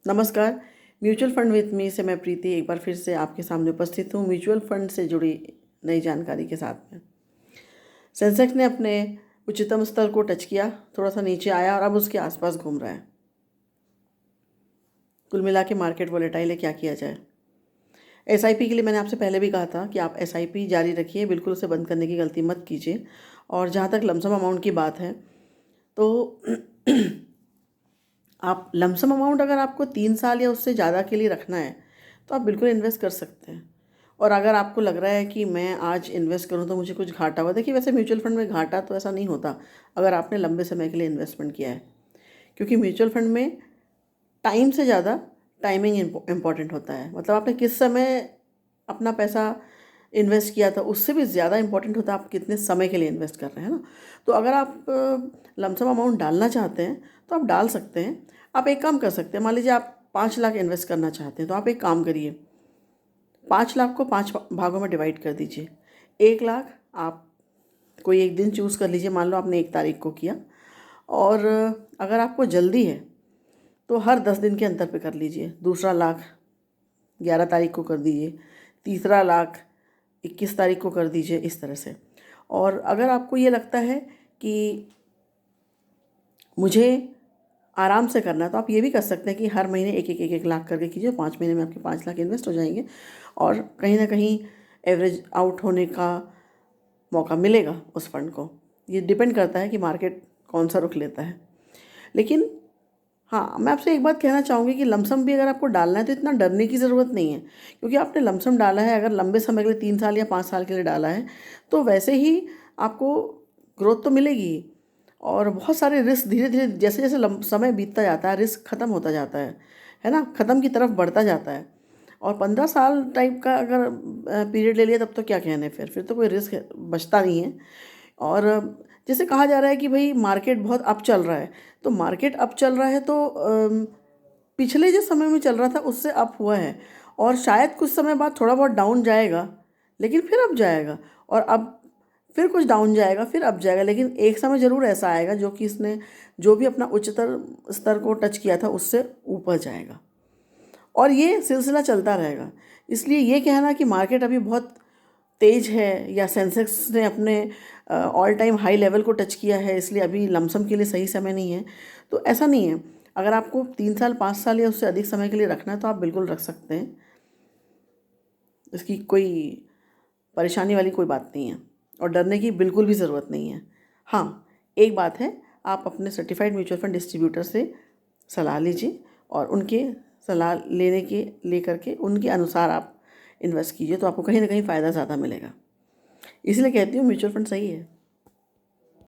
नमस्कार। Mutual fund with me से मैं प्रीति एक बार फिर से आपके सामने उपस्थित हूँ म्यूचुअल फंड से जुड़ी नई जानकारी के साथ में। सेंसेक्स ने अपने उच्चतम स्तर को टच किया, थोड़ा सा नीचे आया और अब उसके आसपास घूम रहा है। कुल मिला के मार्केट वोलेटाइल है, क्या किया जाए। एसआईपी के लिए मैंने आपसे पहले भी कहा था कि आप एसआईपी जारी रखिए, बिल्कुल उसे बंद करने की गलती मत कीजिए। और जहाँ तक लमसम अमाउंट की बात है तो आप लमसम अमाउंट अगर आपको 3 साल या उससे ज़्यादा के लिए रखना है तो आप बिल्कुल इन्वेस्ट कर सकते हैं। और अगर आपको लग रहा है कि मैं आज इन्वेस्ट करूं तो मुझे कुछ घाटा होगा, देखिए वैसे म्यूचुअल फंड में घाटा तो ऐसा नहीं होता अगर आपने लंबे समय के लिए इन्वेस्टमेंट किया है, क्योंकि म्यूचुअल फंड में टाइम से ज़्यादा टाइमिंग इम्पॉर्टेंट होता है। मतलब आपने किस समय अपना पैसा इन्वेस्ट किया था उससे भी ज़्यादा इम्पॉर्टेंट होता है आप कितने समय के लिए इन्वेस्ट कर रहे हैं ना। तो अगर आप लमसम अमाउंट डालना चाहते हैं तो आप डाल सकते हैं। आप एक काम कर सकते हैं, मान लीजिए आप 5 लाख इन्वेस्ट करना चाहते हैं तो आप एक काम करिए, 5 लाख को 5 भागों में डिवाइड कर दीजिए। 1 लाख आप कोई एक दिन चूज़ कर लीजिए, मान लो आपने 1 तारीख को किया, और अगर आपको जल्दी है तो हर 10 दिन के अंतर पे कर लीजिए। दूसरा लाख 11 तारीख को कर दीजिए, तीसरा लाख 21 तारीख को कर दीजिए, इस तरह से। और अगर आपको ये लगता है कि मुझे आराम से करना है तो आप ये भी कर सकते हैं कि हर महीने एक लाख करके कीजिए। 5 महीने में आपके 5 लाख इन्वेस्ट हो जाएंगे और कहीं ना कहीं एवरेज आउट होने का मौका मिलेगा उस फंड को। ये डिपेंड करता है कि मार्केट कौन सा रुख लेता है। लेकिन हाँ, मैं आपसे एक बात कहना चाहूँगी कि लमसम भी अगर आपको डालना है तो इतना डरने की ज़रूरत नहीं है, क्योंकि आपने लमसम डाला है, अगर लंबे समय के लिए 3 साल या 5 साल के लिए डाला है तो वैसे ही आपको ग्रोथ तो मिलेगी। और बहुत सारे रिस्क धीरे धीरे जैसे जैसे समय बीतता जाता है रिस्क ख़त्म होता जाता है ना, ख़त्म की तरफ बढ़ता जाता है। और 15 साल टाइप का अगर पीरियड ले लिया तब तो क्या कहने, फिर तो कोई रिस्क बचता नहीं है। और जैसे कहा जा रहा है कि भाई मार्केट बहुत अप चल रहा है, तो मार्केट अप चल रहा है तो पिछले जो समय में चल रहा था उससे अप हुआ है, और शायद कुछ समय बाद थोड़ा बहुत डाउन जाएगा लेकिन फिर अप जाएगा, और अब फिर कुछ डाउन जाएगा फिर अप जाएगा। लेकिन एक समय ज़रूर ऐसा आएगा जो कि इसने जो भी अपना उच्चतर स्तर को टच किया था उससे ऊपर जाएगा, और ये सिलसिला चलता रहेगा। इसलिए ये कहना कि मार्केट अभी बहुत तेज है या सेंसेक्स ने अपने ऑल टाइम हाई लेवल को टच किया है इसलिए अभी लमसम के लिए सही समय नहीं है, तो ऐसा नहीं है। अगर आपको 3 साल 5 साल या उससे अधिक समय के लिए रखना है तो आप बिल्कुल रख सकते हैं, इसकी कोई परेशानी वाली कोई बात नहीं है और डरने की बिल्कुल भी ज़रूरत नहीं है। हाँ, एक बात है, आप अपने सर्टिफाइड म्यूचुअल फंड डिस्ट्रीब्यूटर से सलाह लीजिए और उनके सलाह लेकर के उनके अनुसार आप इन्वेस्ट कीजिए, तो आपको कहीं ना कहीं फ़ायदा ज़्यादा मिलेगा। इसलिए कहती हूँ म्यूचुअल फंड सही है।